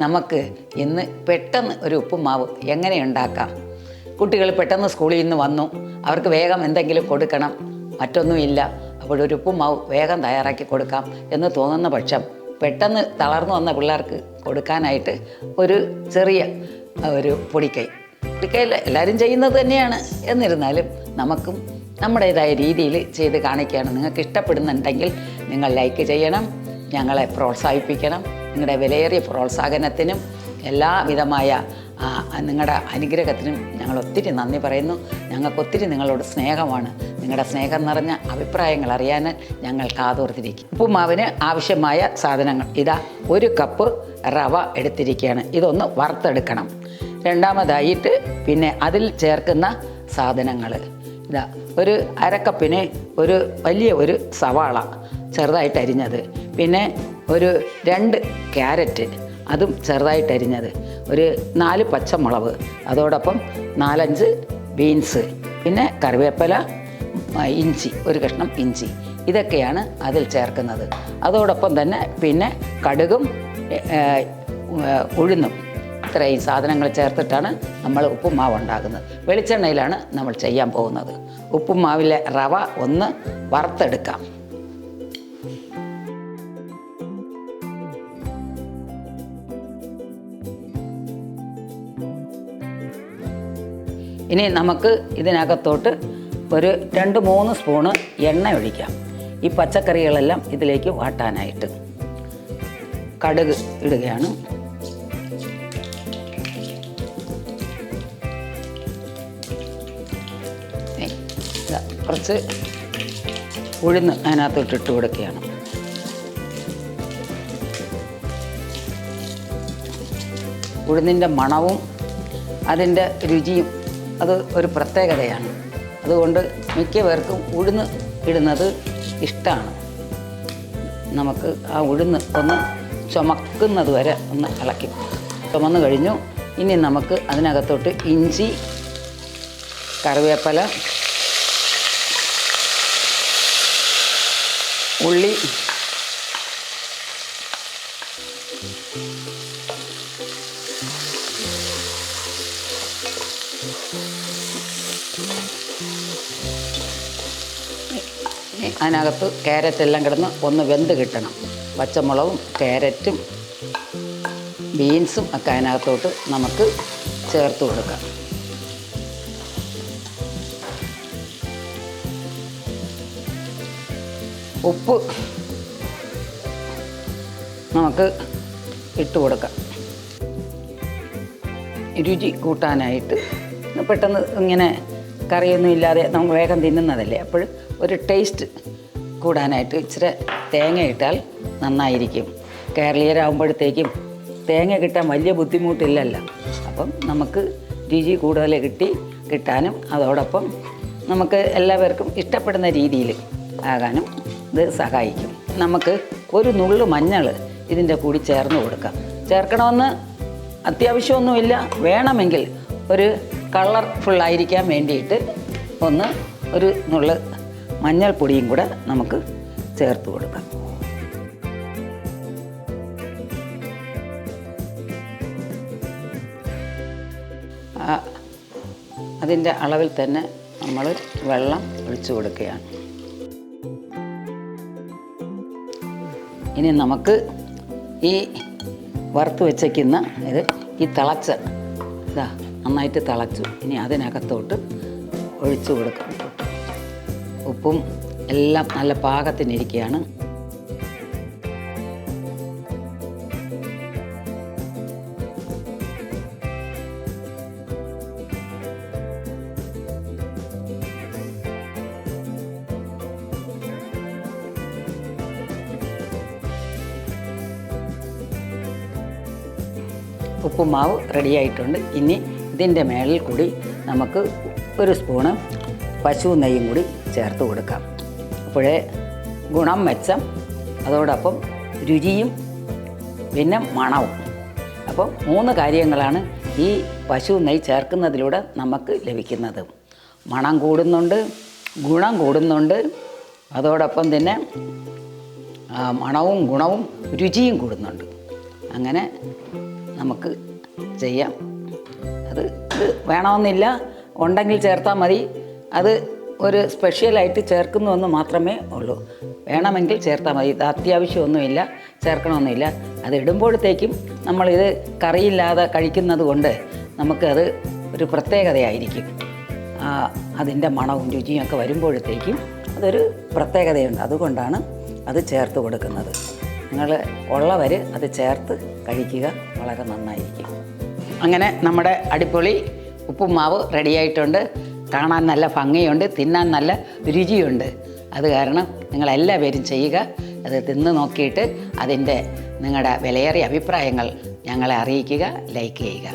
നമുക്ക് ഇന്ന് പെട്ടെന്ന് ഒരു ഉപ്പുമാവ് എങ്ങനെ ഉണ്ടാക്കാം. കുട്ടികൾ പെട്ടെന്ന് സ്കൂളിൽ നിന്ന് വന്നു, അവർക്ക് വേഗം എന്തെങ്കിലും കൊടുക്കണം, മറ്റൊന്നുമില്ല, അപ്പോഴൊരു ഉപ്പുമാവ് വേഗം തയ്യാറാക്കി കൊടുക്കാം എന്ന് തോന്നുന്ന പക്ഷം പെട്ടെന്ന് തളർന്നു വന്ന പിള്ളേർക്ക് കൊടുക്കാനായിട്ട് ഒരു ചെറിയ ഒരു പൊടിക്കൈയിൽ എല്ലാവരും ചെയ്യുന്നത് തന്നെയാണ്. എന്നിരുന്നാലും നമുക്കും നമ്മുടേതായ രീതിയിൽ ചെയ്ത് കാണിക്കുകയാണ്. നിങ്ങൾക്ക് ഇഷ്ടപ്പെടുന്നുണ്ടെങ്കിൽ നിങ്ങൾ ലൈക്ക് ചെയ്യണം, ഞങ്ങളെ പ്രോത്സാഹിപ്പിക്കണം. നിങ്ങളുടെ വിലയേറിയ പ്രോത്സാഹനത്തിനും എല്ലാവിധമായ നിങ്ങളുടെ അനുഗ്രഹത്തിനും ഞങ്ങൾ ഒത്തിരി നന്ദി പറയുന്നു. ഞങ്ങൾക്കൊത്തിരി നിങ്ങളോട് സ്നേഹമാണ്. നിങ്ങളുടെ സ്നേഹം നിറഞ്ഞ അഭിപ്രായങ്ങൾ അറിയാൻ ഞങ്ങൾ കാതോർത്തിരിക്കും. ഉപ്പുമാവിന് ആവശ്യമായ സാധനങ്ങൾ ഇതാ: 1 കപ്പ് റവ എടുത്തിരിക്കുകയാണ്. ഇതൊന്ന് വറുത്തെടുക്കണം. രണ്ടാമതായിട്ട് പിന്നെ അതിൽ ചേർക്കുന്ന സാധനങ്ങൾ ഇതാ: ഒരു അരക്കപ്പിന് ഒരു വലിയ സവാള ചെറുതായിട്ട് അരിഞ്ഞത്, പിന്നെ ഒരു 2 ക്യാരറ്റ് അതും ചെറുതായിട്ട് അരിഞ്ഞത്, ഒരു 4 പച്ചമുളക്, അതോടൊപ്പം 4-5 ബീൻസ്, പിന്നെ കറിവേപ്പില, ഇഞ്ചി, ഒരു കഷ്ണം ഇഞ്ചി, ഇതൊക്കെയാണ് അതിൽ ചേർക്കുന്നത്. അതോടൊപ്പം തന്നെ പിന്നെ കടുകും ഉഴുന്നും, ഇത്രയും സാധനങ്ങൾ ചേർത്തിട്ടാണ് നമ്മൾ ഉപ്പുമാവ് ഉണ്ടാക്കുന്നത്. വെളിച്ചെണ്ണയിലാണ് നമ്മൾ ചെയ്യാൻ പോകുന്നത്. ഉപ്പുമാവിലെ റവ ഒന്ന് വറുത്തെടുക്കാം. ഇനി നമുക്ക് ഇതിനകത്തോട്ട് ഒരു 2-3 സ്പൂണ് എണ്ണ ഒഴിക്കാം. ഈ പച്ചക്കറികളെല്ലാം ഇതിലേക്ക് വാട്ടാനായിട്ട്. കടുക് ഇടുകയാണ്. കുറച്ച് ഉഴുന്ന് അതിനകത്തോട്ട് ഇട്ട് കൊടുക്കുകയാണ്. ഉഴുന്നിൻ്റെ മണവും അതിൻ്റെ രുചിയും അത് ഒരു പ്രത്യേകതയാണ്. അതുകൊണ്ട് മിക്ക പേർക്കും ഉഴുന്ന് ഇടുന്നത് ഇഷ്ടമാണ്. നമുക്ക് ആ ഉഴുന്ന് ഒന്ന് ചുമക്കുന്നത് വരെ ഒന്ന് ഇളക്കി ചുമന്ന് കഴിഞ്ഞു. ഇനി നമുക്ക് അതിനകത്തോട്ട് ഇഞ്ചി, കറിവേപ്പില, ഉള്ളി, അതിനകത്ത് ക്യാരറ്റ് എല്ലാം കിടന്ന് ഒന്ന് വെന്ത് കിട്ടണം. പച്ചമുളകും ക്യാരറ്റും ബീൻസും ഒക്കെ അതിനകത്തോട്ട് നമുക്ക് ചേർത്ത് കൊടുക്കാം. ഉപ്പ് നമുക്ക് ഇട്ട് കൊടുക്കാം. രുചി കൂട്ടാനായിട്ട് പെട്ടെന്ന് ഇങ്ങനെ കറിയൊന്നും ഇല്ലാതെ നമുക്ക് വേഗം തിന്നുന്നതല്ലേ, അപ്പോൾ ഒരു ടേസ്റ്റ് കൂടാനായിട്ട് ഇച്ചിരി തേങ്ങ ഇട്ടാൽ നന്നായിരിക്കും. കേരളീയരാകുമ്പോഴത്തേക്കും തേങ്ങ കിട്ടാൻ വലിയ ബുദ്ധിമുട്ടില്ലല്ലോ. അപ്പം നമുക്ക് രുചി കൂടുതൽ കിട്ടാനും അതോടൊപ്പം നമുക്ക് എല്ലാവർക്കും ഇഷ്ടപ്പെടുന്ന രീതിയിൽ ആകാനും ഇത് സഹായിക്കും. നമുക്ക് ഒരു നുള്ളു മഞ്ഞൾ ഇതിൻ്റെ കൂടി ചേർന്ന് കൊടുക്കാം. ചേർക്കണമെന്ന് അത്യാവശ്യമൊന്നുമില്ല, വേണമെങ്കിൽ ഒരു കളർഫുള്ളായിരിക്കാൻ വേണ്ടിയിട്ട് ഒരു നുള്ളു മഞ്ഞൾപ്പൊടിയും കൂടെ നമുക്ക് ചേർത്ത് കൊടുക്കാം. അതിൻ്റെ അളവിൽ തന്നെ നമ്മൾ വെള്ളം ഒഴിച്ചു കൊടുക്കുകയാണ്. ഇനി നമുക്ക് ഈ വറുത്ത് വെച്ചേക്കുന്ന ഈ നന്നായിട്ട് തിളച്ചു. ഇനി അതിനകത്തോട്ട് ഒഴിച്ചു കൊടുക്കാം. ഉപ്പും എല്ലാം നല്ല പാകത്തിനിരിക്കുകയാണ്. ഉപ്പുമാവ് റെഡിയായിട്ടുണ്ട്. ഇനി ഇതിൻ്റെ മേളിൽ കൂടി നമുക്ക് ഒരു സ്പൂണ് പശു നെയ്യും കൂടി ചേർത്ത് കൊടുക്കാം. അപ്പോഴേ ഗുണം മെച്ചം, അതോടൊപ്പം രുചിയും പിന്നെ മണവും. അപ്പോൾ 3 കാര്യങ്ങളാണ് ഈ പശു നെയ്യ് ചേർക്കുന്നതിലൂടെ നമുക്ക് ലഭിക്കുന്നത്. മണം കൂടുന്നുണ്ട്, ഗുണം കൂടുന്നുണ്ട്, അതോടൊപ്പം തന്നെ മണവും ഗുണവും രുചിയും കൂടുന്നുണ്ട്. അങ്ങനെ നമുക്ക് ചെയ്യാം. ഇത് വേണമെന്നില്ല, ഉണ്ടെങ്കിൽ ചേർത്താൽ മതി. അത് ഒരു സ്പെഷ്യലായിട്ട് ചേർക്കുന്നുവെന്ന് മാത്രമേ ഉള്ളൂ. വേണമെങ്കിൽ ചേർത്താൽ മതി. ഇത് അത്യാവശ്യമൊന്നുമില്ല, ചേർക്കണമെന്നില്ല. അത് ഇടുമ്പോഴത്തേക്കും നമ്മളിത് കറിയില്ലാതെ കഴിക്കുന്നത് കൊണ്ട് നമുക്കത് ഒരു പ്രത്യേകതയായിരിക്കും. അതിൻ്റെ മണവും രുചിയും ഒക്കെ വരുമ്പോഴത്തേക്കും അതൊരു പ്രത്യേകതയുണ്ട്. അതുകൊണ്ടാണ് അത് ചേർത്ത് കൊടുക്കുന്നത്. നിങ്ങൾ ഉള്ളവർ അത് ചേർത്ത് കഴിക്കുക, വളരെ നന്നായിരിക്കും. അങ്ങനെ നമ്മുടെ അടിപൊളി ഉപ്പുമാവ് റെഡിയായിട്ടുണ്ട്. കാണാൻ നല്ല ഭംഗിയുണ്ട്, തിന്നാൻ നല്ല രുചിയുണ്ട്. അത് കാരണം നിങ്ങളെല്ലാവരും ചെയ്യുക. അത് തിന്ന് നോക്കിയിട്ട് അതിൻ്റെ നിങ്ങളുടെ വിലയേറിയ അഭിപ്രായങ്ങൾ ഞങ്ങളെ അറിയിക്കുക, ലൈക്ക് ചെയ്യുക.